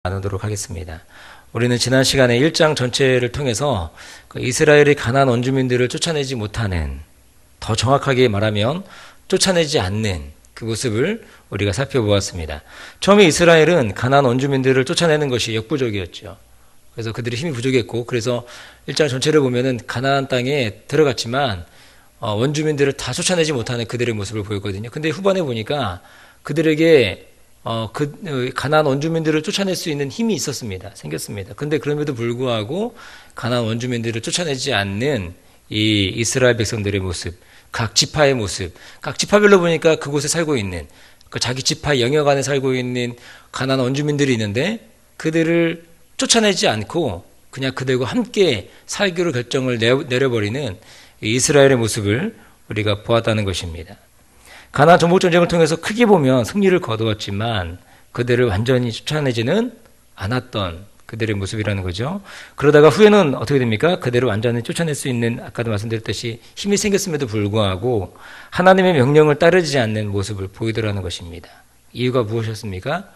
나누도록 하겠습니다. 우리는 지난 시간에 1장 전체를 통해서 이스라엘이 가나안 원주민들을 쫓아내지 못하는, 더 정확하게 말하면 쫓아내지 않는 그 모습을 우리가 살펴보았습니다. 처음에 이스라엘은 가나안 원주민들을 쫓아내는 것이 역부족이었죠. 그래서 그들이 힘이 부족했고, 그래서 1장 전체를 보면은 가나안 땅에 들어갔지만 원주민들을 다 쫓아내지 못하는 그들의 모습을 보였거든요. 근데 후반에 보니까 그들에게 가나안 원주민들을 쫓아낼 수 있는 힘이 생겼습니다. 근데 그럼에도 불구하고 가나안 원주민들을 쫓아내지 않는 이 이스라엘 백성들의 모습, 각 지파의 모습, 각 지파별로 보니까 그곳에 살고 있는, 자기 지파 영역 안에 살고 있는 가나안 원주민들이 있는데 그들을 쫓아내지 않고 그냥 그들과 함께 살기로 결정을 내려버리는 이스라엘의 모습을 우리가 보았다는 것입니다. 가나안 정복전쟁을 통해서 크게 보면 승리를 거두었지만 그들을 완전히 쫓아내지는 않았던 그들의 모습이라는 거죠. 그러다가 후에는 어떻게 됩니까? 그들을 완전히 쫓아낼 수 있는, 아까도 말씀드렸듯이 힘이 생겼음에도 불구하고 하나님의 명령을 따르지 않는 모습을 보이더라는 것입니다. 이유가 무엇이었습니까?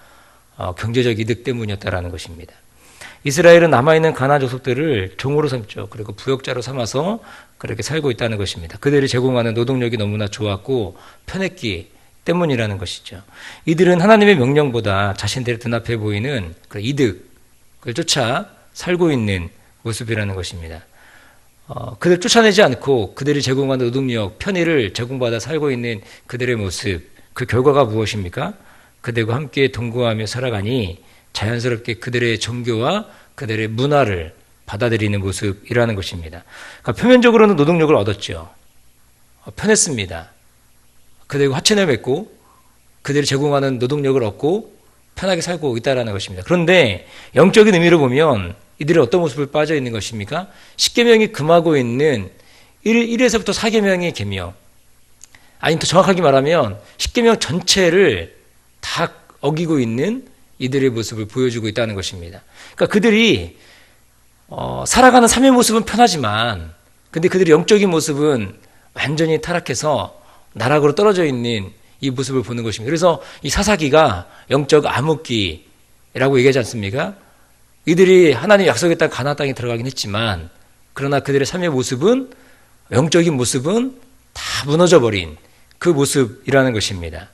경제적 이득 때문이었다라는 것입니다. 이스라엘은 남아있는 가나안 족속들을 종으로 삼죠. 그리고 부역자로 삼아서 그렇게 살고 있다는 것입니다. 그들이 제공하는 노동력이 너무나 좋았고 편했기 때문이라는 것이죠. 이들은 하나님의 명령보다 자신들의 눈앞에 보이는 그 이득을 쫓아 살고 있는 모습이라는 것입니다. 그들 쫓아내지 않고 그들이 제공하는 노동력, 편의를 제공받아 살고 있는 그들의 모습, 그 결과가 무엇입니까? 그들과 함께 동거하며 살아가니 자연스럽게 그들의 종교와 그들의 문화를 받아들이는 모습이라는 것입니다. 그러니까 표면적으로는 노동력을 얻었죠. 편했습니다. 그들과 화친을 맺고 그들이 제공하는 노동력을 얻고 편하게 살고 있다는 것입니다. 그런데 영적인 의미로 보면 이들이 어떤 모습을 빠져 있는 것입니까? 10계명이 금하고 있는 1에서부터 4계명의 계명, 아니 더 정확하게 말하면 10계명 전체를 다 어기고 있는 이들의 모습을 보여주고 있다는 것입니다. 그러니까 그들이 살아가는 삶의 모습은 편하지만 근데 그들의 영적인 모습은 완전히 타락해서 나락으로 떨어져 있는 이 모습을 보는 것입니다. 그래서 이 사사기가 영적 암흑기라고 얘기하지 않습니까? 이들이 하나님 약속의 땅 가나안 땅에 들어가긴 했지만 그러나 그들의 삶의 모습은, 영적인 모습은 다 무너져버린 그 모습이라는 것입니다.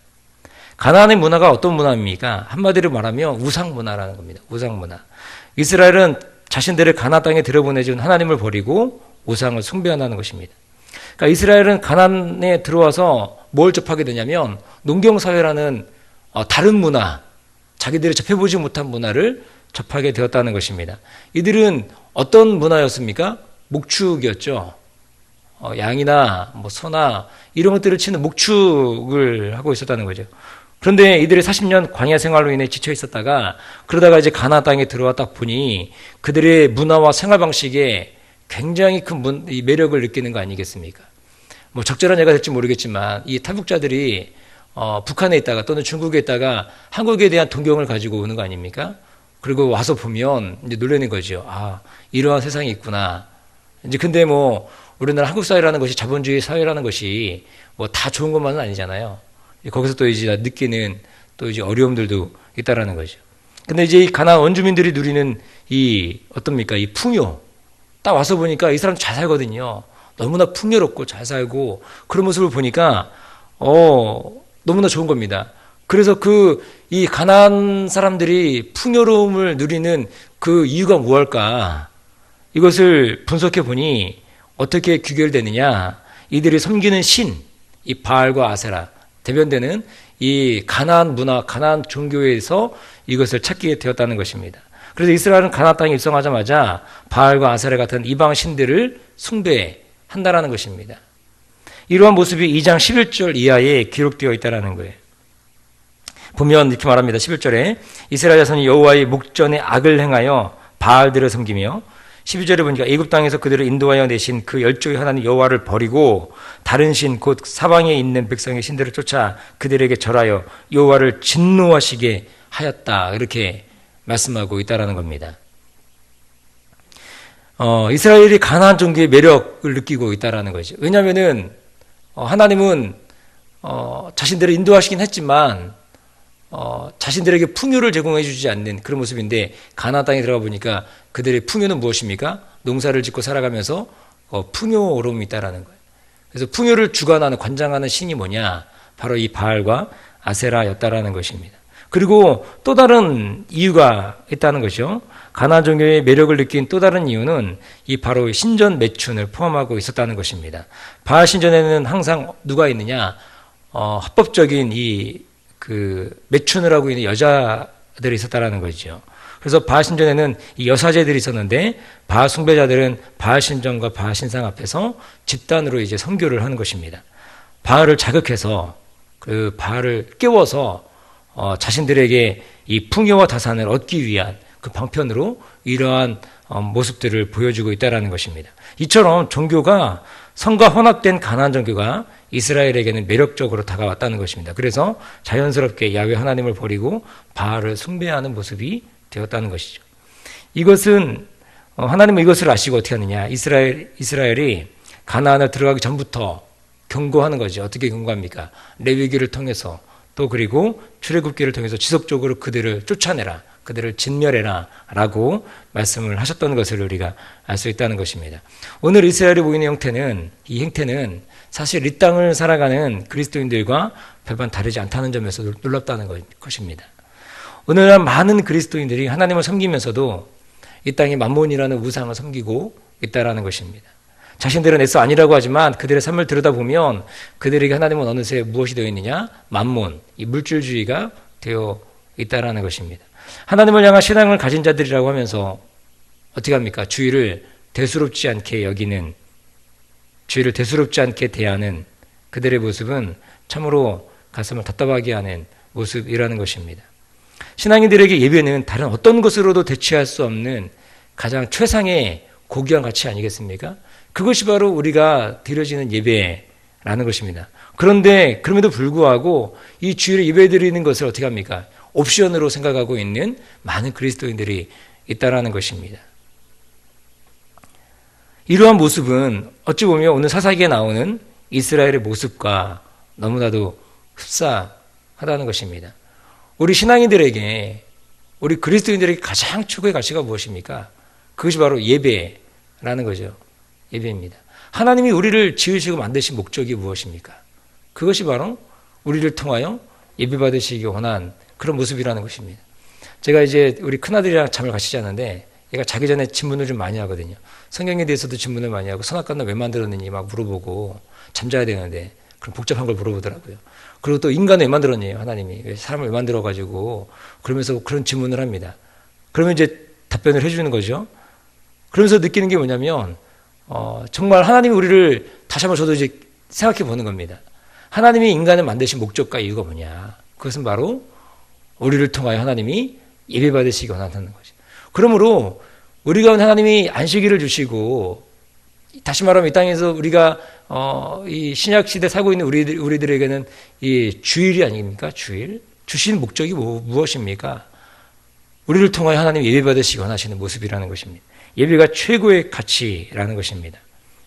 가나안의 문화가 어떤 문화입니까? 한마디로 말하면 우상문화라는 겁니다. 우상문화. 이스라엘은 자신들을 가나안 땅에 들여보내준 하나님을 버리고 우상을 숭배한다는 것입니다. 그러니까 이스라엘은 가나안에 들어와서 뭘 접하게 되냐면 농경사회라는 다른 문화, 자기들이 접해보지 못한 문화를 접하게 되었다는 것입니다. 이들은 어떤 문화였습니까? 목축이었죠. 양이나 소나 이런 것들을 치는 목축을 하고 있었다는 거죠. 그런데 이들이 40년 광야 생활로 인해 지쳐 있었다가 그러다가 이제 가나안 땅에 들어왔다 보니 그들의 문화와 생활 방식에 굉장히 큰 매력을 느끼는 거 아니겠습니까? 적절한 예가 될지 모르겠지만 이 탈북자들이 북한에 있다가 또는 중국에 있다가 한국에 대한 동경을 가지고 오는 거 아닙니까? 그리고 와서 보면 이제 놀라는 거죠. 아, 이러한 세상이 있구나. 이제 근데 우리나라 한국 사회라는 것이 자본주의 사회라는 것이 다 좋은 것만은 아니잖아요. 거기서 또 이제 느끼는 또 이제 어려움들도 있다라는 거죠. 근데 이제 이 가나안 원주민들이 누리는 이 풍요. 딱 와서 보니까 이 사람 잘 살거든요. 너무나 풍요롭고 잘 살고 그런 모습을 보니까 너무나 좋은 겁니다. 그래서 이 가나안 사람들이 풍요로움을 누리는 그 이유가 무엇일까? 이것을 분석해 보니 어떻게 귀결되느냐? 이들이 섬기는 신, 이 바알과 아세라, 대변되는 이 가나안 문화, 가나안 종교에서 이것을 찾게 되었다는 것입니다. 그래서 이스라엘은 가나안 땅에 입성하자마자 바알과 아세라 같은 이방 신들을 숭배한다라는 것입니다. 이러한 모습이 2장 11절 이하에 기록되어 있다라는 거예요. 보면 이렇게 말합니다. 11절에 이스라엘 자손이 여호와의 목전에 악을 행하여 바알들을 섬기며, 12절에 보니까 애굽 땅에서 그들을 인도하여 내신 그 열조의 하나님 여호와를 버리고 다른 신 곧 사방에 있는 백성의 신들을 쫓아 그들에게 절하여 여호와를 진노하시게 하였다, 이렇게 말씀하고 있다라는 겁니다. 이스라엘이 가나안 종교의 매력을 느끼고 있다라는 거죠. 왜냐하면은 하나님은 자신들을 인도하시긴 했지만 자신들에게 풍요를 제공해 주지 않는 그런 모습인데 가나안 땅에 들어가 보니까 그들의 풍요는 무엇입니까? 농사를 짓고 살아가면서 풍요로움이 있다라는 거예요. 그래서 풍요를 주관하는 관장하는 신이 뭐냐? 바로 이 바알과 아세라였다라는 것입니다. 그리고 또 다른 이유가 있다는 것이죠. 가나안 종교의 매력을 느낀 또 다른 이유는 이 바로 신전 매춘을 포함하고 있었다는 것입니다. 바알 신전에는 항상 누가 있느냐? 합법적인 매춘을 하고 있는 여자들이 있었다라는 거죠. 그래서 바알 신전에는 이 여사제들이 있었는데 바알 숭배자들은 바알 신전과 바알 신상 앞에서 집단으로 이제 선교를 하는 것입니다. 바알을 자극해서 그 바알을 깨워서 자신들에게 이 풍요와 다산을 얻기 위한 그 방편으로 이러한 모습들을 보여주고 있다는 것입니다. 이처럼 종교가 성과 혼합된 가나안 종교가 이스라엘에게는 매력적으로 다가왔다는 것입니다. 그래서 자연스럽게 야훼 하나님을 버리고 바알을 숭배하는 모습이 되었다는 것이죠. 이것은 하나님은 이것을 아시고 어떻게 하느냐? 이스라엘이 가나안을 들어가기 전부터 경고하는 거죠. 어떻게 경고합니까? 레위기를 통해서 또 그리고 출애굽기를 통해서 지속적으로 그들을 쫓아내라, 그들을 진멸해라 라고 말씀을 하셨던 것을 우리가 알 수 있다는 것입니다. 오늘 이스라엘이 보이는 형태는, 이 행태는 사실 이 땅을 살아가는 그리스도인들과 별반 다르지 않다는 점에서 놀랍다는 것입니다. 오늘날 많은 그리스도인들이 하나님을 섬기면서도 이 땅에 만몬이라는 우상을 섬기고 있다는 것입니다. 자신들은 애써 아니라고 하지만 그들의 삶을 들여다보면 그들에게 하나님은 어느새 무엇이 되어 있느냐? 만몬, 이 물질주의가 되어 있다는 것입니다. 하나님을 향한 신앙을 가진 자들이라고 하면서 어떻게 합니까? 주의를 대수롭지 않게 여기는, 주의를 대수롭지 않게 대하는 그들의 모습은 참으로 가슴을 답답하게 하는 모습이라는 것입니다. 신앙인들에게 예배는 다른 어떤 것으로도 대체할 수 없는 가장 최상의 고귀한 가치 아니겠습니까? 그것이 바로 우리가 드려지는 예배라는 것입니다. 그런데 그럼에도 불구하고 이 주일에 예배드리는 것을 어떻게 합니까? 옵션으로 생각하고 있는 많은 그리스도인들이 있다라는 것입니다. 이러한 모습은 어찌 보면 오늘 사사기에 나오는 이스라엘의 모습과 너무나도 흡사하다는 것입니다. 우리 신앙인들에게, 우리 그리스도인들에게 가장 최고의 가치가 무엇입니까? 그것이 바로 예배라는 거죠. 예배입니다. 하나님이 우리를 지으시고 만드신 목적이 무엇입니까? 그것이 바로 우리를 통하여 예배 받으시기 원한 그런 모습이라는 것입니다. 제가 이제 우리 큰아들이랑 잠을 같이 자는데 얘가 자기 전에 질문을 좀 많이 하거든요. 성경에 대해서도 질문을 많이 하고 선악과는 왜 만들었느니 막 물어보고 잠자야 되는데 그런 복잡한 걸 물어보더라고요. 그리고 또 인간을 왜 만들었니? 하나님이 왜 사람을 왜 만들어가지고 그러면서 그런 질문을 합니다. 그러면 이제 답변을 해주는 거죠. 그러면서 느끼는 게 뭐냐면 정말 하나님이 우리를 다시 한번 저도 이제 생각해 보는 겁니다. 하나님이 인간을 만드신 목적과 이유가 뭐냐? 그것은 바로 우리를 통하여 하나님이 예배 받으시기 원한다는 거죠. 그러므로 우리가 하나님이 안식일을 주시고 다시 말하면 이 땅에서 우리가 이 신약 시대 살고 있는 우리들에게는 이 주일이 아닙니까? 주일 주신 목적이 무엇입니까? 우리를 통하여 하나님 예배 받으시기 원하시는 모습이라는 것입니다. 예배가 최고의 가치라는 것입니다.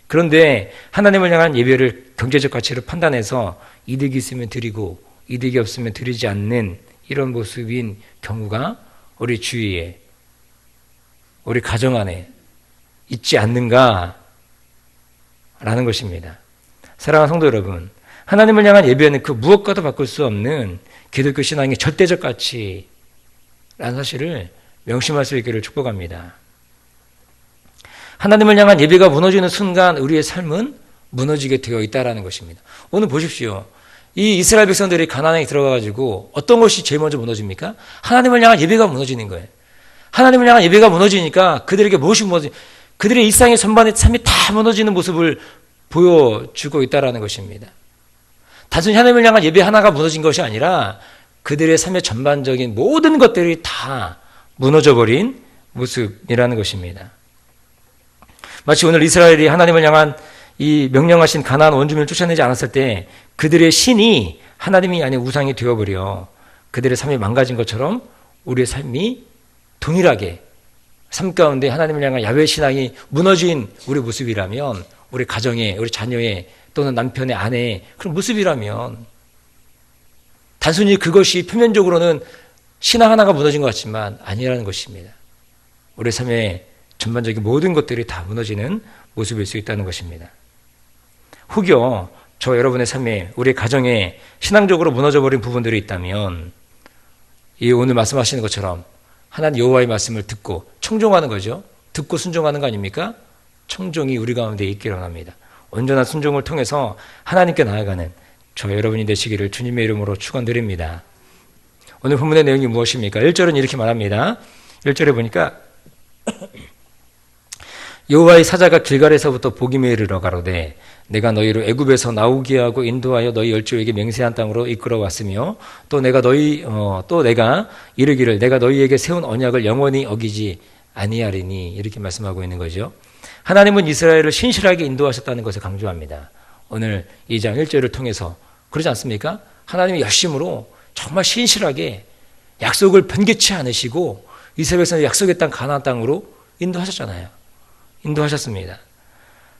그런데 하나님을 향한 예배를 경제적 가치로 판단해서 이득이 있으면 드리고 이득이 없으면 드리지 않는 이런 모습인 경우가 우리 주위에, 우리 가정 안에 있지 않는가라는 것입니다. 사랑하는 성도 여러분, 하나님을 향한 예배는 그 무엇과도 바꿀 수 없는 기독교 신앙의 절대적 가치라는 사실을 명심할 수 있기를 축복합니다. 하나님을 향한 예배가 무너지는 순간 우리의 삶은 무너지게 되어 있다는 것입니다. 오늘 보십시오. 이 이스라엘 백성들이 가나안에 들어가가지고 어떤 것이 제일 먼저 무너집니까? 하나님을 향한 예배가 무너지는 거예요. 하나님을 향한 예배가 무너지니까 그들에게 무엇이 그들의 일상의 전반의 삶이 다 무너지는 모습을 보여주고 있다는 것입니다. 단순히 하나님을 향한 예배 하나가 무너진 것이 아니라 그들의 삶의 전반적인 모든 것들이 다 무너져버린 모습이라는 것입니다. 마치 오늘 이스라엘이 하나님을 향한 이 명령하신 가나안 원주민을 쫓아내지 않았을 때 그들의 신이 하나님이 아닌 우상이 되어버려 그들의 삶이 망가진 것처럼 우리의 삶이 동일하게 삶 가운데 하나님을 향한 야훼 신앙이 무너진 우리 모습이라면, 우리 가정의, 우리 자녀의 또는 남편의 아내의 그런 모습이라면 단순히 그것이 표면적으로는 신앙 하나가 무너진 것 같지만 아니라는 것입니다. 우리 삶의 전반적인 모든 것들이 다 무너지는 모습일 수 있다는 것입니다. 혹여 저 여러분의 삶에, 우리 가정에 신앙적으로 무너져버린 부분들이 있다면 이 오늘 말씀하시는 것처럼 하나님 여호와의 말씀을 듣고 청종하는 거죠. 듣고 순종하는 거 아닙니까? 청종이 우리 가운데 있기를 원합니다. 온전한 순종을 통해서 하나님께 나아가는 저 여러분이 되시기를 주님의 이름으로 축원드립니다. 오늘 본문의 내용이 무엇입니까? 1절은 이렇게 말합니다. 1절에 보니까 여호와의 사자가 길갈에서부터 보기메에 이르러 가로되 내가 너희를 애굽에서 나오게 하고 인도하여 너희 열조에게 맹세한 땅으로 이끌어 왔으며 또 내가 이르기를 내가 너희에게 세운 언약을 영원히 어기지 아니하리니 이렇게 말씀하고 있는 거죠. 하나님은 이스라엘을 신실하게 인도하셨다는 것을 강조합니다. 오늘 2장 1절을 통해서 그러지 않습니까? 하나님이 열심으로 정말 신실하게 약속을 변개치 않으시고 이스라엘 백성을 약속의 땅 가나안 땅으로 인도하셨잖아요. 인도하셨습니다.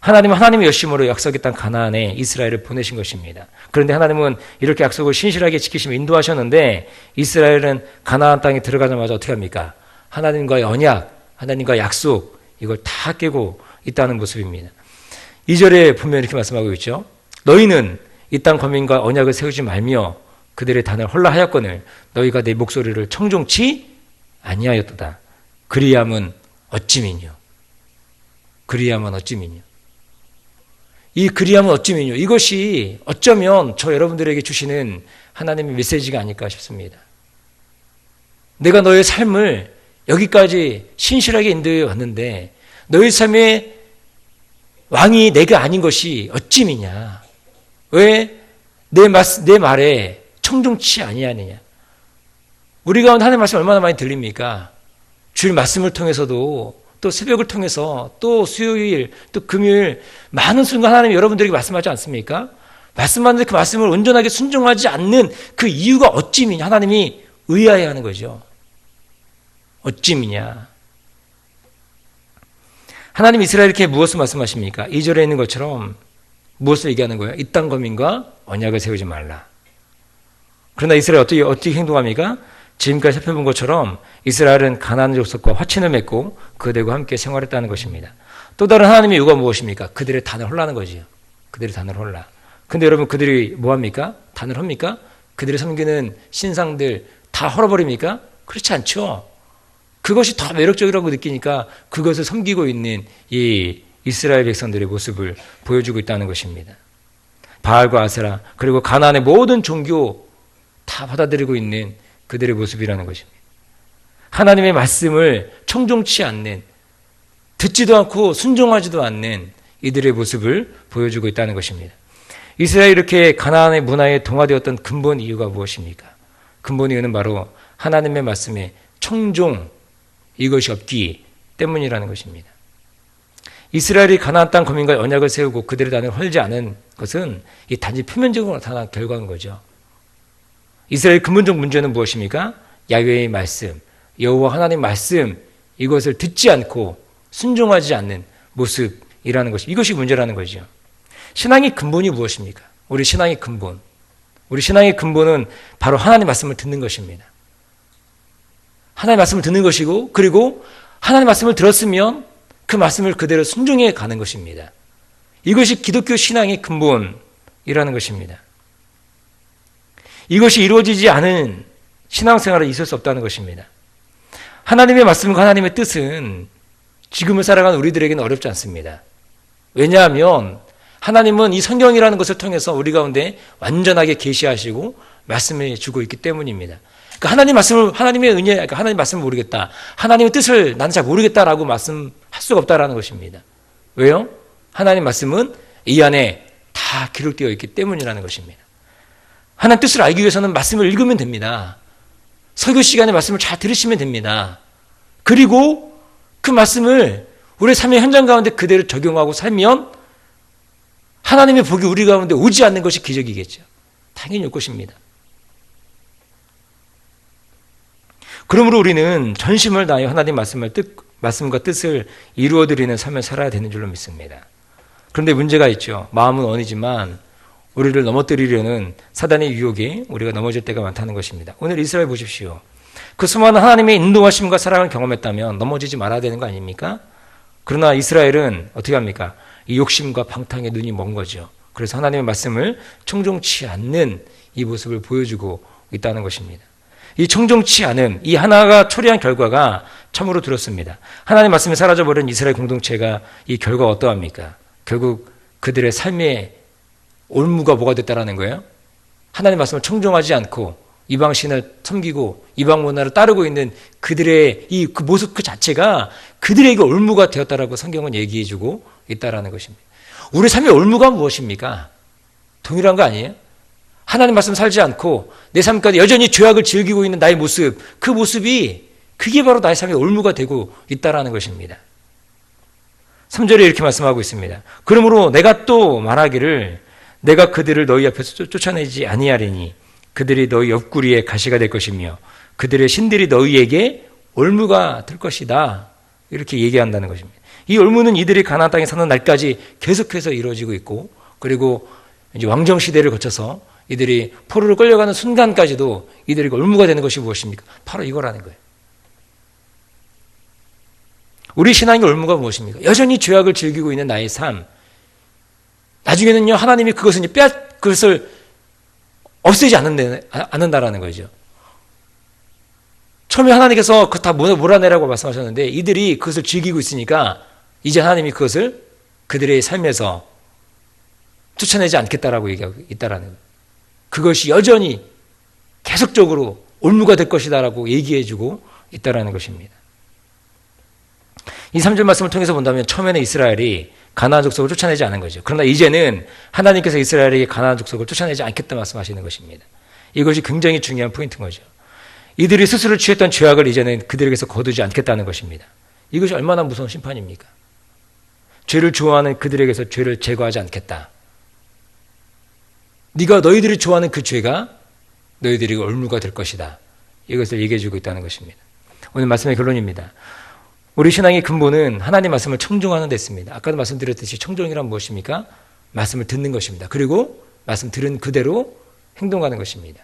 하나님은 하나님의 열심으로 약속의 땅 가나안에 이스라엘을 보내신 것입니다. 그런데 하나님은 이렇게 약속을 신실하게 지키시며 인도하셨는데 이스라엘은 가나안 땅에 들어가자마자 어떻게 합니까? 하나님과의 언약, 하나님과의 약속 이걸 다 깨고 있다는 모습입니다. 2절에 보면 이렇게 말씀하고 있죠. 너희는 이 땅 거민과 언약을 세우지 말며 그들의 단을 헐라하였거늘 너희가 내 목소리를 청종치 아니하였도다. 그리함은 어찌미뇨. 그리함은 어찌미뇨. 이 그리함은 어찌미뇨. 이것이 어쩌면 저 여러분들에게 주시는 하나님의 메시지가 아닐까 싶습니다. 내가 너의 삶을 여기까지 신실하게 인도해 왔는데 너의 삶의 왕이 내가 아닌 것이 어찌미냐. 왜 내 말에 청종치 아니하느냐. 우리 가운데 하나님의 말씀 얼마나 많이 들립니까? 주일 말씀을 통해서도 또 새벽을 통해서 또 수요일 또 금요일 많은 순간 하나님이 여러분들에게 말씀하지 않습니까? 말씀하는데 그 말씀을 온전하게 순종하지 않는 그 이유가 어찌미냐. 하나님이 의아해하는 거죠. 어찌미냐. 하나님 이스라엘에게 무엇을 말씀하십니까? 2절에 있는 것처럼 무엇을 얘기하는 거예요? 이 땅 거민과 언약을 세우지 말라. 그러나 이스라엘 어떻게 행동합니까? 지금까지 살펴본 것처럼 이스라엘은 가나안 족속과 화친을 맺고 그들과 함께 생활했다는 것입니다. 또 다른 하나님의 이유가 무엇입니까? 그들의 단을 헐라는 거지요. 그들의 단을 헐라. 근데 여러분 그들이 뭐합니까? 단을 헐니까? 그들이 섬기는 신상들 다 헐어버립니까? 그렇지 않죠. 그것이 더 매력적이라고 느끼니까 그것을 섬기고 있는 이 이스라엘 백성들의 모습을 보여주고 있다는 것입니다. 바알과 아세라 그리고 가나안의 모든 종교 다 받아들이고 있는 그들의 모습이라는 것입니다. 하나님의 말씀을 청종치 않는, 듣지도 않고 순종하지도 않는 이들의 모습을 보여주고 있다는 것입니다. 이스라엘이 이렇게 가나안의 문화에 동화되었던 근본 이유가 무엇입니까? 근본 이유는 바로 하나님의 말씀에 청종 이것이 없기 때문이라는 것입니다. 이스라엘이 가나안 땅 거민과 언약을 세우고 그들의 단을 헐지 않은 것은 이 단지 표면적으로 나타난 결과인 거죠. 이스라엘의 근본적 문제는 무엇입니까? 야훼의 말씀, 여호와 하나님의 말씀 이것을 듣지 않고 순종하지 않는 모습이라는 것이 이것이 문제라는 거죠. 신앙의 근본이 무엇입니까? 우리 신앙의 근본. 우리 신앙의 근본은 바로 하나님의 말씀을 듣는 것입니다. 하나님의 말씀을 듣는 것이고 그리고 하나님의 말씀을 들었으면 그 말씀을 그대로 순종해 가는 것입니다. 이것이 기독교 신앙의 근본이라는 것입니다. 이것이 이루어지지 않은 신앙생활은 있을 수 없다는 것입니다. 하나님의 말씀과 하나님의 뜻은 지금을 살아가는 우리들에게는 어렵지 않습니다. 왜냐하면 하나님은 이 성경이라는 것을 통해서 우리 가운데 완전하게 계시하시고 말씀해 주고 있기 때문입니다. 그러니까 하나님의 은혜, 그러니까 하나님 말씀을 모르겠다. 하나님의 뜻을 나는 잘 모르겠다라고 말씀할 수가 없다라는 것입니다. 왜요? 하나님 말씀은 이 안에 다 기록되어 있기 때문이라는 것입니다. 하나님 뜻을 알기 위해서는 말씀을 읽으면 됩니다. 설교 시간에 말씀을 잘 들으시면 됩니다. 그리고 그 말씀을 우리 삶의 현장 가운데 그대로 적용하고 살면 하나님의 복이 우리 가운데 오지 않는 것이 기적이겠죠. 당연히 올 것입니다. 그러므로 우리는 전심을 다하여 하나님 말씀과 뜻을 이루어드리는 삶을 살아야 되는 줄로 믿습니다. 그런데 문제가 있죠. 마음은 원이지만 우리를 넘어뜨리려는 사단의 유혹에 우리가 넘어질 때가 많다는 것입니다. 오늘 이스라엘 보십시오. 그 수많은 하나님의 인도하심과 사랑을 경험했다면 넘어지지 말아야 되는 거 아닙니까? 그러나 이스라엘은 어떻게 합니까? 이 욕심과 방탕에 눈이 먼 거죠. 그래서 하나님의 말씀을 청종치 않는 이 모습을 보여주고 있다는 것입니다. 이 청종치 않음, 이 하나가 초래한 결과가 참으로 두렵습니다. 하나님 말씀이 사라져버린 이스라엘 공동체가 이 결과가 어떠합니까? 결국 그들의 삶의 올무가 뭐가 됐다라는 거예요? 하나님 말씀을 청종하지 않고 이방 신을 섬기고 이방 문화를 따르고 있는 그들의 그 모습 그 자체가 그들에게 올무가 되었다라고 성경은 얘기해주고 있다라는 것입니다. 우리 삶의 올무가 무엇입니까? 동일한 거 아니에요? 하나님 말씀 살지 않고 내 삶 가운데 여전히 죄악을 즐기고 있는 나의 모습, 그 모습이 그게 바로 나의 삶의 올무가 되고 있다라는 것입니다. 3절에 이렇게 말씀하고 있습니다. 그러므로 내가 또 말하기를 내가 그들을 너희 앞에서 쫓아내지 아니하리니 그들이 너희 옆구리에 가시가 될 것이며 그들의 신들이 너희에게 올무가 될 것이다. 이렇게 얘기한다는 것입니다. 이 올무는 이들이 가나안 땅에 사는 날까지 계속해서 이루어지고 있고 그리고 이제 왕정 시대를 거쳐서 이들이 포로로 끌려가는 순간까지도 이들에게 올무가 되는 것이 무엇입니까? 바로 이거라는 거예요. 우리 신앙의 올무가 무엇입니까? 여전히 죄악을 즐기고 있는 나의 삶. 나중에는요, 하나님이 그것을 없애지 않는다라는 거죠. 처음에 하나님께서 그거 다 몰아내라고 말씀하셨는데 이들이 그것을 즐기고 있으니까 이제 하나님이 그것을 그들의 삶에서 쫓아내지 않겠다라고 얘기하고 있다라는 거예요. 그것이 여전히 계속적으로 올무가 될 것이다라고 얘기해주고 있다라는 것입니다. 이 3절 말씀을 통해서 본다면 처음에는 이스라엘이 가나안 족속을 쫓아내지 않은 거죠. 그러나 이제는 하나님께서 이스라엘에게 가나안 족속을 쫓아내지 않겠다 말씀하시는 것입니다. 이것이 굉장히 중요한 포인트인 거죠. 이들이 스스로 취했던 죄악을 이제는 그들에게서 거두지 않겠다는 것입니다. 이것이 얼마나 무서운 심판입니까? 죄를 좋아하는 그들에게서 죄를 제거하지 않겠다. 너희들이 좋아하는 그 죄가 너희들에게 올무가 될 것이다. 이것을 얘기해주고 있다는 것입니다. 오늘 말씀의 결론입니다. 우리 신앙의 근본은 하나님 말씀을 청종하는 데 있습니다. 아까도 말씀드렸듯이 청종이란 무엇입니까? 말씀을 듣는 것입니다. 그리고 말씀 들은 그대로 행동하는 것입니다.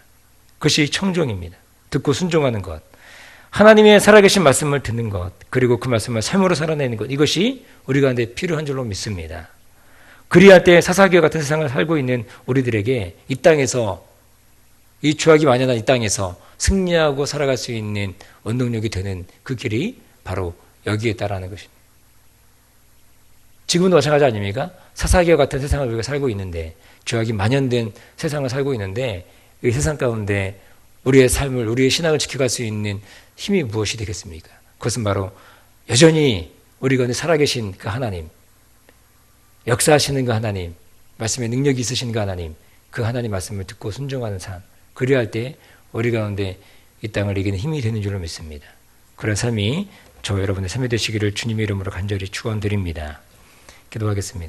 그것이 청종입니다. 듣고 순종하는 것. 하나님의 살아계신 말씀을 듣는 것. 그리고 그 말씀을 삶으로 살아내는 것. 이것이 우리 가운데 필요한 줄로 믿습니다. 그리할 때 사사기와 같은 세상을 살고 있는 우리들에게 이 땅에서 이 죄악이 만연한 이 땅에서 승리하고 살아갈 수 있는 원동력이 되는 그 길이 바로 여기에 있다라는 것입니다. 지금도 마찬가지 아닙니까? 사사기와 같은 세상을 우리가 살고 있는데 죄악이 만연된 세상을 살고 있는데 이 세상 가운데 우리의 삶을 우리의 신앙을 지켜갈 수 있는 힘이 무엇이 되겠습니까? 그것은 바로 여전히 우리 가운데 살아계신 그 하나님, 역사하시는 그 하나님, 말씀의 능력이 있으신 그 하나님, 그 하나님 말씀을 듣고 순종하는 삶, 그리할 때 우리 가운데 이 땅을 이기는 힘이 되는 줄로 믿습니다. 그런 삶이 저 여러분의 삶이 되시기를 주님의 이름으로 간절히 축원드립니다. 기도하겠습니다.